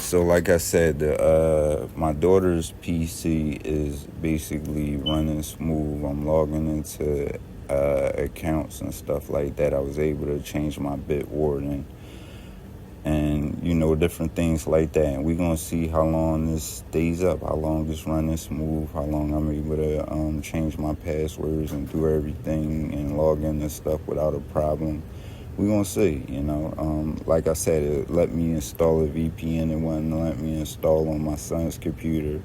So like I said, my daughter's PC is basically running smooth. I'm logging into accounts and stuff like that. I was able to change my Bitwarden and different things like that. And we're gonna see how long this stays up, how long it's running smooth, how long I'm able to change my passwords and do everything and log in and stuff without a problem. We're gonna see. Like I said, it let me install a VPN. It wouldn't let me install on my son's computer.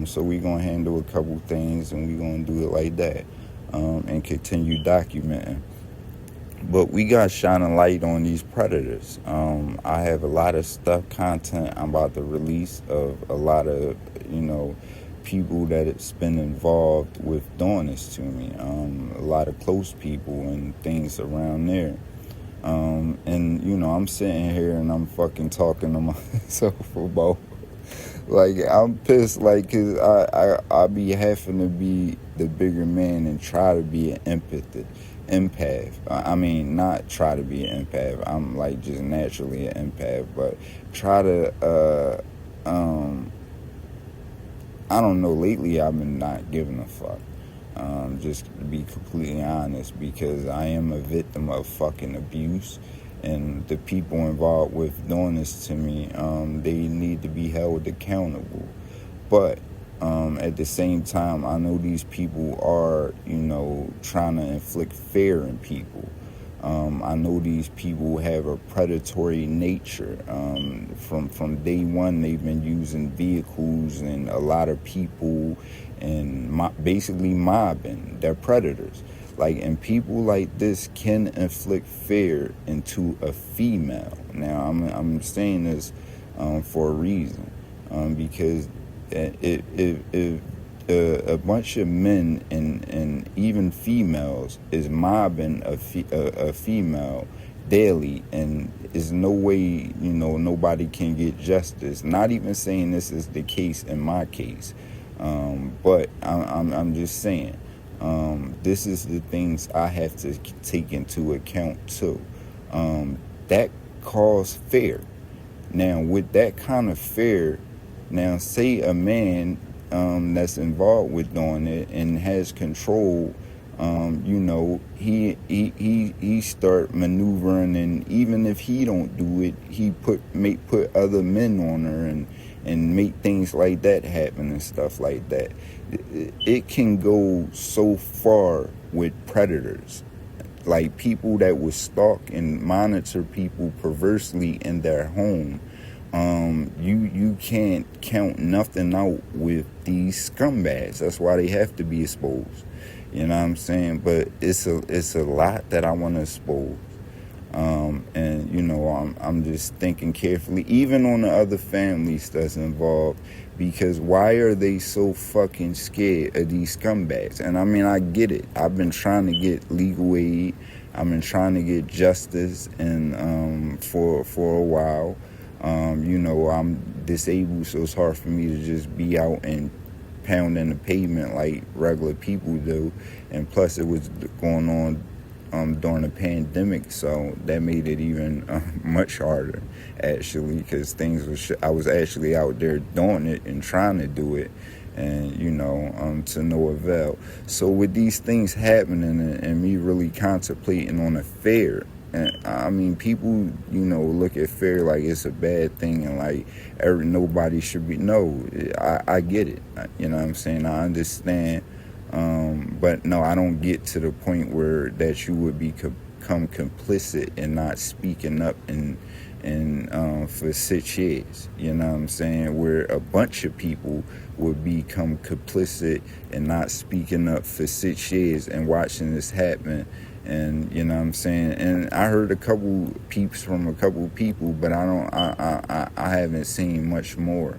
So we're gonna handle a couple things and we're gonna do it like that, and continue documenting. But we got shining light on these predators. I have a lot of content I'm about to release of a lot of, people that it's been involved with doing this to me. A lot of close people and things around there. And I'm sitting here and I'm fucking talking to myself about, like, I'm pissed, like, cause I be having to be the bigger man and try to be an empath. I mean, not try to be an empath. I'm like just naturally an empath, but try to, I don't know. Lately, I've been not giving a fuck. Just to be completely honest, because I am a victim of fucking abuse, and the people involved with doing this to me, they need to be held accountable. But at the same time, I know these people are, trying to inflict fear in people. I know these people have a predatory nature. From day one, they've been using vehicles and a lot of people and basically mobbing. They're predators. And people like this can inflict fear into a female. Now, I'm saying this for a reason, because if a bunch of men and even females is mobbing a female daily, and there's no way nobody can get justice. Not even saying this is the case in my case, but I'm just saying this is the things I have to take into account too. That calls fear. Now, with that kind of fear, now say a man that's involved with doing it and has control, he start maneuvering, and even if he don't do it, he put other men on her and make things like that happen and stuff like that. It can go so far with predators, like people that would stalk and monitor people perversely in their home. You can't count nothing out with these scumbags. That's why they have to be exposed. You know what I'm saying? But it's a lot that I want to expose. And I'm just thinking carefully, even on the other families that's involved, because why are they so fucking scared of these scumbags? And I mean, I get it. I've been trying to get legal aid. I've been trying to get justice, and for a while. I'm disabled, so it's hard for me to just be out and pounding the pavement like regular people do. And plus, it was going on during the pandemic, so that made it even much harder, actually, because I was actually out there doing it and trying to do it, and to no avail. So with these things happening and me really contemplating on a fear. And I mean, people, look at fear like it's a bad thing, and like nobody should be. No, I get it. You know what I'm saying? I understand. But no, I don't get to the point where that you would become complicit and not speaking up and for 6 years. You know what I'm saying? Where a bunch of people would become complicit and not speaking up for 6 years and watching this happen. You know what I'm saying? And I heard a couple peeps from a couple people, but I haven't seen much more.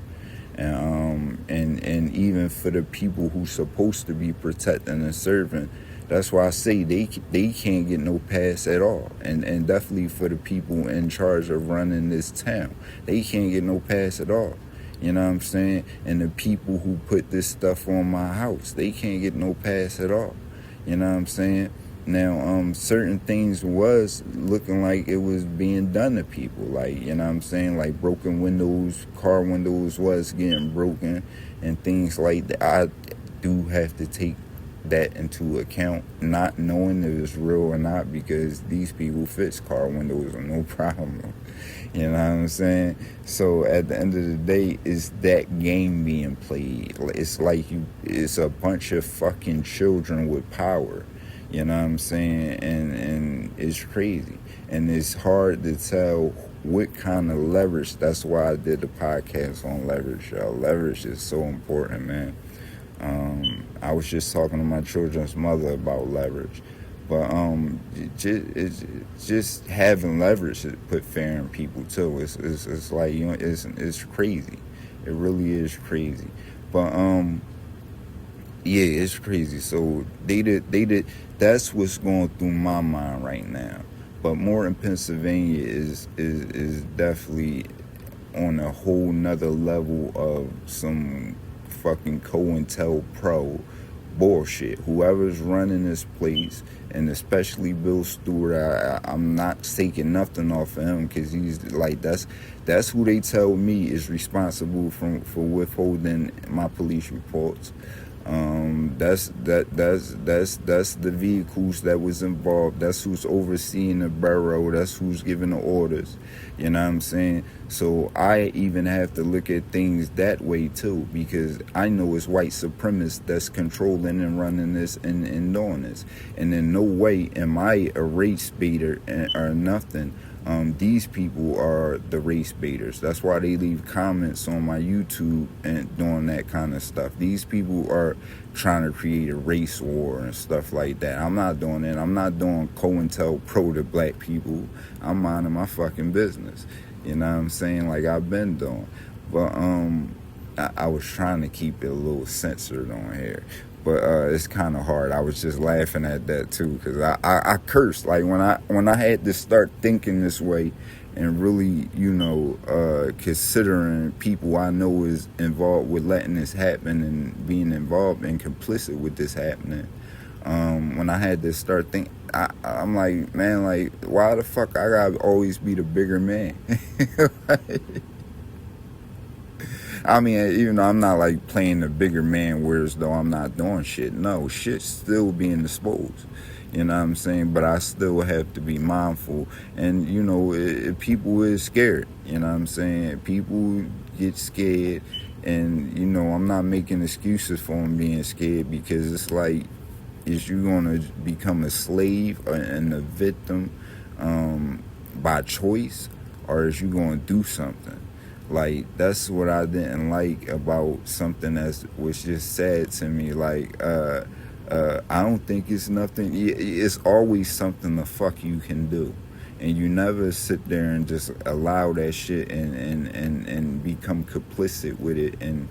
And even for the people who's supposed to be protecting and serving, that's why I say they can't get no pass at all. And definitely for the people in charge of running this town, they can't get no pass at all. You know what I'm saying? And the people who put this stuff on my house, they can't get no pass at all. You know what I'm saying? Now, certain things was looking like it was being done to people, like, you know what I'm saying, like broken windows, car windows was getting broken, and things like that. I do have to take that into account, not knowing if it's real or not, because these people fix car windows with no problem. You know what I'm saying? So at the end of the day, it's that game being played. It's like it's a bunch of fucking children with power. You know what I'm saying? And it's crazy. And it's hard to tell what kind of leverage. That's why I did the podcast on leverage, y'all. Leverage is so important, man. I was just talking to my children's mother about leverage. But just having leverage to put fear in people too. It's like, you know, it's crazy. It really is crazy. But yeah, it's crazy. So they did. That's what's going through my mind right now. But more in Pennsylvania is definitely on a whole nother level of some fucking COINTELPRO bullshit. Whoever's running this place, and especially Bill Stewart, I'm not taking nothing off of him, because he's like, that's who they tell me is responsible for withholding my police reports. That's the vehicles that was involved. That's who's overseeing the borough. That's who's giving the orders. You know what I'm saying? So I even have to look at things that way too, because I know it's white supremacists that's controlling and running this and doing this. And in no way am I a race baiter or nothing. These people are the race baiters. That's why they leave comments on my YouTube and doing that kind of stuff. These people are trying to create a race war and stuff like that. I'm not doing that. I'm not doing COINTELPRO to black people. I'm minding my fucking business. You know what I'm saying? Like I've been doing. But I was trying to keep it a little censored on here. But it's kind of hard. I was just laughing at that too, because I cursed. Like when I had to start thinking this way, and really, you know, considering people I know is involved with letting this happen and being involved and complicit with this happening. When I had to start thinking, I'm like, man, like, why the fuck I gotta always be the bigger man? I mean, even though I'm not like playing the bigger man, whereas though I'm not doing shit. No, shit's still being disposed. You know what I'm saying? But I still have to be mindful. And, you know, people is scared. You know what I'm saying? People get scared. And, you know, I'm not making excuses for them being scared, because it's like, is you going to become a slave and a victim by choice, or is you going to do something? Like, that's what I didn't like about something that was just sad to me. Like, I don't think it's nothing. It's always something the fuck you can do. And you never sit there and just allow that shit and become complicit with it and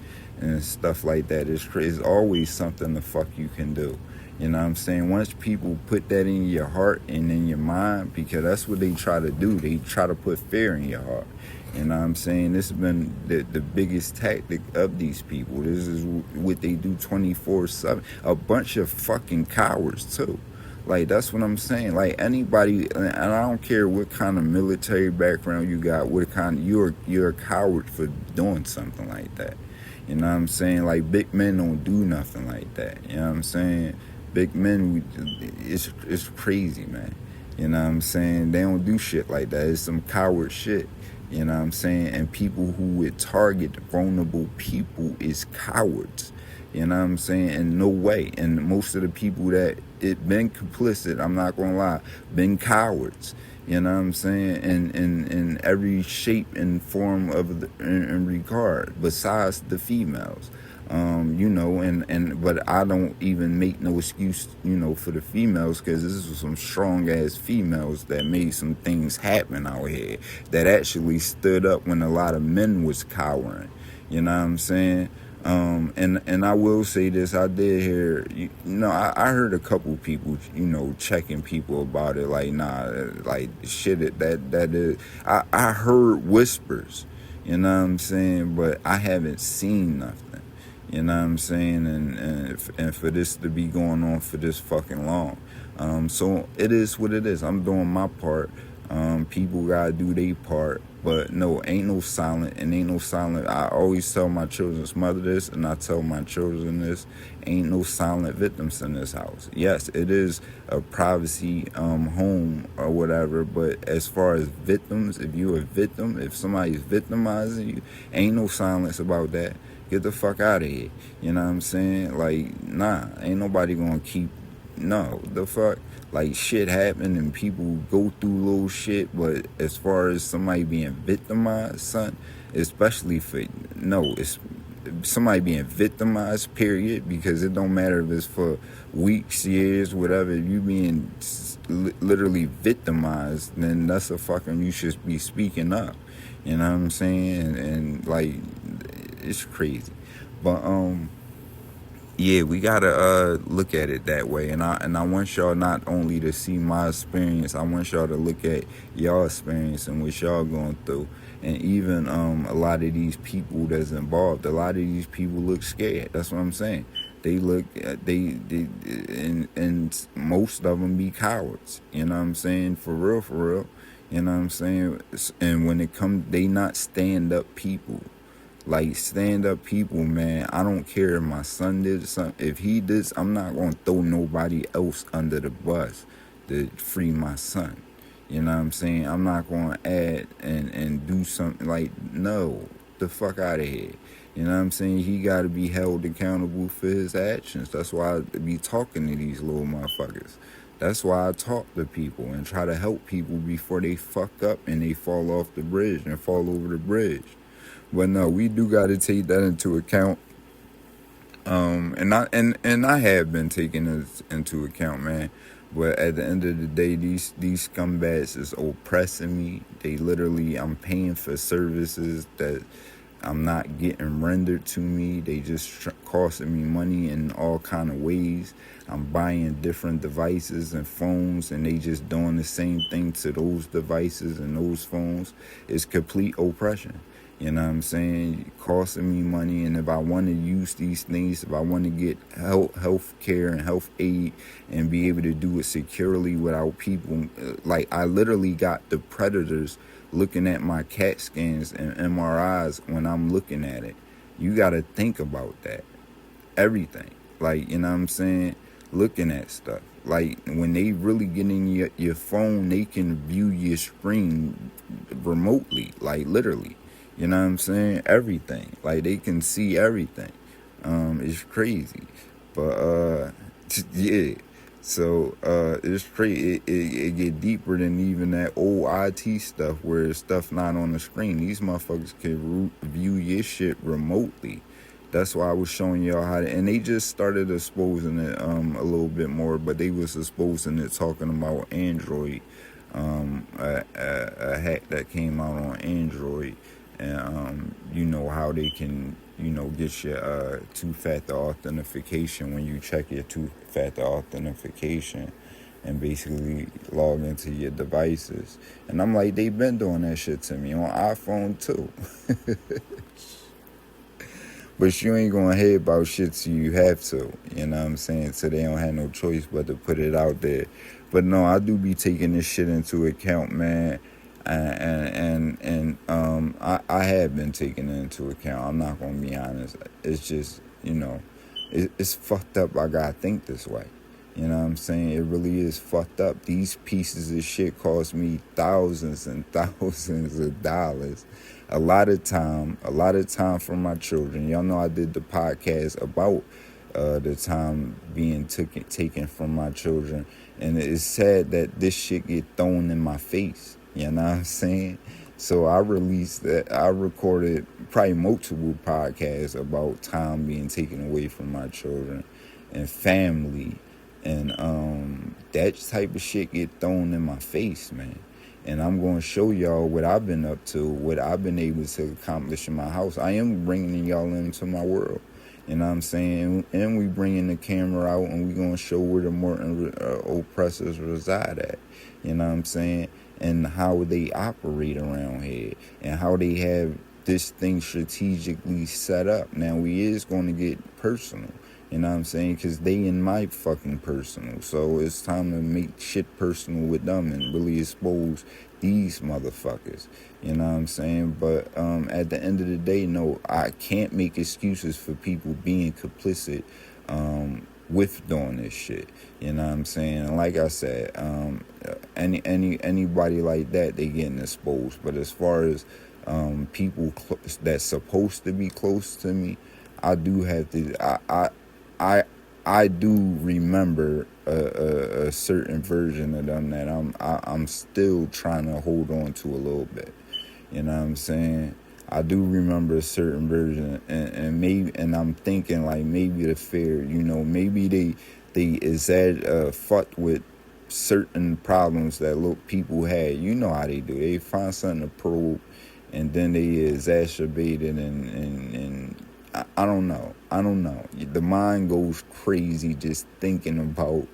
stuff like that. It's always something the fuck you can do. You know what I'm saying? Once people put that in your heart and in your mind, because that's what they try to do. They try to put fear in your heart. You know what I'm saying? This has been the biggest tactic of these people. This is what they do 24/7. A bunch of fucking cowards, too. Like, that's what I'm saying. Like, anybody, and I don't care what kind of military background you got, what kind of, you're a coward for doing something like that. You know what I'm saying? Like, big men don't do nothing like that. You know what I'm saying? Big men, it's crazy, man. You know what I'm saying? They don't do shit like that. It's some coward shit. You know what I'm saying? And people who would target vulnerable people is cowards. You know what I'm saying? In no way. And most of the people that it been complicit, I'm not going to lie, been cowards. You know what I'm saying? In every shape and form of in regard, besides the females. You know, but I don't even make no excuse, you know, for the females, because this is some strong ass females that made some things happen out here, that actually stood up when a lot of men was cowering. You know what I'm saying? And I will say this, I did hear, you know, I heard a couple people, you know, checking people about it, like, nah, like, shit, that is, I heard whispers, you know what I'm saying, but I haven't seen nothing. You know what I'm saying? And for this to be going on for this fucking long. So it is what it is. I'm doing my part. People gotta do their part. But no, ain't no silent and ain't no silent. I always tell my children's mother this, and I tell my children this: ain't no silent victims in this house. Yes, it is a privacy home or whatever, but as far as victims, if you're a victim, if somebody's victimizing you, ain't no silence about that. Get the fuck out of here. You know what I'm saying? Like, nah, ain't nobody gonna keep. No, the fuck. Like, shit happen and people go through little shit, but as far as somebody being victimized, son, especially for, no, it's somebody being victimized, period, because it don't matter if it's for weeks, years, whatever. If you being literally victimized, then that's a fucking, you should be speaking up. You know what I'm saying? And like, it's crazy. But, yeah, we gotta look at it that way, and I want y'all not only to see my experience, I want y'all to look at y'all experience and what y'all going through, and even a lot of these people that's involved. A lot of these people look scared. That's what I'm saying. They look, and most of them be cowards. You know what I'm saying? For real, for real. You know what I'm saying? And when it comes, they not stand up people. Like, stand up people, man. I don't care if my son did something. If he did, I'm not going to throw nobody else under the bus to free my son. You know what I'm saying? I'm not going to add and do something like, no, the fuck out of here. You know what I'm saying? He got to be held accountable for his actions. That's why I be talking to these little motherfuckers. That's why I talk to people and try to help people before they fuck up and they fall off the bridge and fall over the bridge. But no, we do got to take that into account. And I have been taking this into account, man. But at the end of the day, these scumbags is oppressing me. They literally, I'm paying for services that I'm not getting rendered to me. They just costing me money in all kind of ways. I'm buying different devices and phones, and they just doing the same thing to those devices and those phones. It's complete oppression. You know what I'm saying? Costing me money, and if I want to use these things, if I want to get health care and health aid and be able to do it securely without people, like, I literally got the predators looking at my CAT scans and MRIs when I'm looking at it. You got to think about that. Everything. Like, you know what I'm saying? Looking at stuff. Like, when they really get in your phone, they can view your screen remotely, like, literally. You know what I'm saying? Everything. Like, they can see everything. It's crazy. But, yeah. So, it's crazy. It get deeper than even that old IT stuff where stuff not on the screen. These motherfuckers can view your shit remotely. That's why I was showing y'all how to, and they just started exposing it a little bit more, but they was exposing it talking about Android, a hack that came out on Android. And you know how they can, you know, get your two-factor authentication when you check your two-factor authentication and basically log into your devices. And I'm like, they've been doing that shit to me on iPhone too. But you ain't gonna hear about shit till you have to. You know what I'm saying? So they don't have no choice but to put it out there. But no, I do be taking this shit into account, man. And I have been taking it into account. I'm not gonna be honest. It's just, you know, it's fucked up. I gotta think this way. You know what I'm saying? It really is fucked up. These pieces of shit cost me thousands and thousands of dollars. A lot of time for my children. Y'all know I did the podcast about the time being taken from my children, and it's sad that this shit get thrown in my face. You know what I'm saying? So I released that. I recorded probably multiple podcasts about time being taken away from my children and family, and that type of shit get thrown in my face, man. And I'm going to show y'all what I've been up to, what I've been able to accomplish in my house. I am bringing y'all into my world. You know what I'm saying? And we bringing the camera out, and we going to show where the Morton oppressors reside at. You know what I'm saying? And how they operate around here, and how they have this thing strategically set up. Now, we is going to get personal. You know what I'm saying? Because they in my fucking personal. So it's time to make shit personal with them and really expose these motherfuckers. You know what I'm saying? But at the end of the day, no, I can't make excuses for people being complicit with doing this shit. You know what I'm saying? Like I said, anybody like that, they getting exposed. But as far as people that's supposed to be close to me, I do have to. I do remember a certain version of them that I'm still trying to hold on to a little bit. You know what I'm saying? I do remember a certain version, and I'm thinking like maybe the fear, maybe they fucked with certain problems that little people had. You know how they do. They find something to probe, and then they exacerbate it, and I don't know. The mind goes crazy just thinking about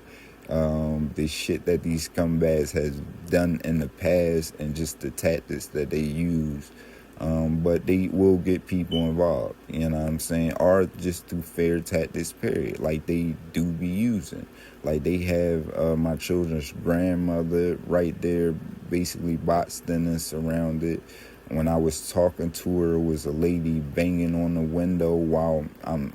the shit that these scumbags has done in the past and just the tactics that they use. But they will get people involved, you know what I'm saying? Or just through fair tactics, period. Like they do be using. Like they have my children's grandmother right there, basically boxed in and surrounded. When I was talking to her, it was a lady banging on the window while I'm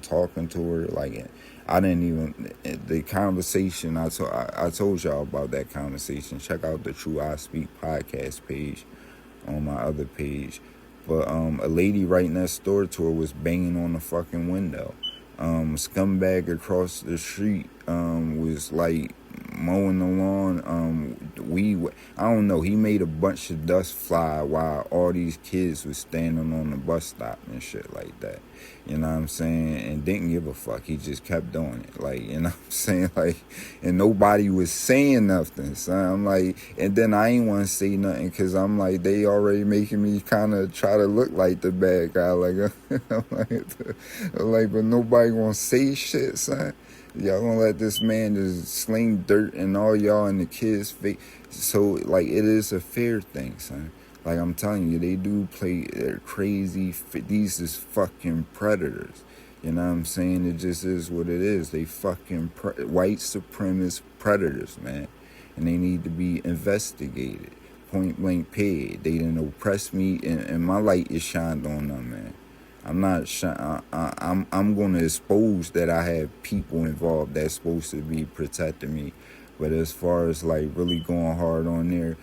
talking to her. Like I didn't even, the conversation, I told y'all about that conversation. Check out the True I Speak podcast page on my other page. But a lady right next door to her was banging on the fucking window. Scumbag across the street was like mowing the lawn. I don't know, he made a bunch of dust fly while all these kids was standing on the bus stop and shit like that. You know what I'm saying? And didn't give a fuck. He just kept doing it. Like, you know what I'm saying? Like, and nobody was saying nothing, son. I'm like, and then I ain't want to say nothing because I'm like, they already making me kind of try to look like the bad guy. Like, I'm like, but nobody gonna say shit, son. Y'all gonna let this man just sling dirt and all y'all in the kids' face. So, like, it is a fair thing, son. Like, I'm telling you, they do play crazy. These is fucking predators. You know what I'm saying? It just is what it is. They fucking white supremacist predators, man. And they need to be investigated. Point blank period. They didn't oppress me, and my light is shined on them, man. I'm not I'm going to expose that I have people involved that's supposed to be protecting me. But as far as like really going hard on there,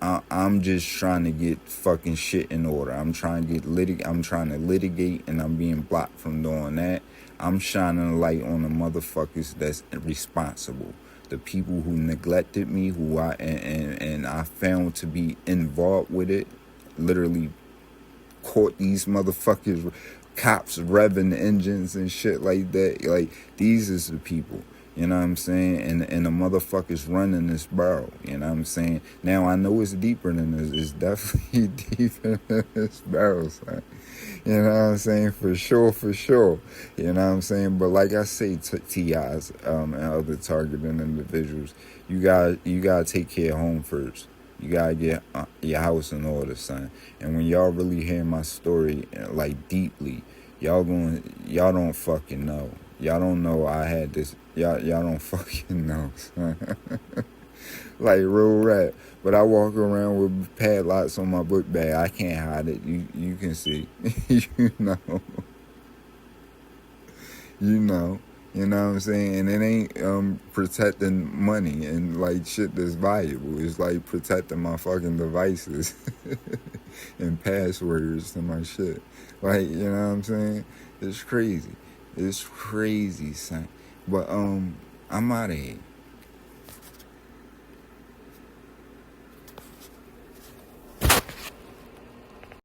I'm just trying to get fucking shit in order. I'm trying to litigate, and I'm being blocked from doing that. I'm shining a light on the motherfuckers that's responsible. The people who neglected me, who I found to be involved with it, literally caught these motherfuckers, cops revving engines and shit like that. Like, these is the people, you know what I'm saying? And the motherfuckers running this barrel, you know what I'm saying? Now, I know it's deeper than this. It's definitely deeper than this barrel, son. You know what I'm saying? For sure. You know what I'm saying? But like I say, TIs and other targeted individuals, you gotta take care of home first. You gotta get your house in order, son. And when y'all really hear my story, like, deeply, y'all don't fucking know. Y'all don't know I had this. Y'all don't fucking know, son. Like, real rap. But I walk around with padlocks on my book bag. I can't hide it. You can see. You know. You know what I'm saying? And it ain't protecting money and like shit that's valuable. It's like protecting my fucking devices and passwords to my shit. Like, you know what I'm saying? It's crazy. It's crazy, son. But I'm out of here.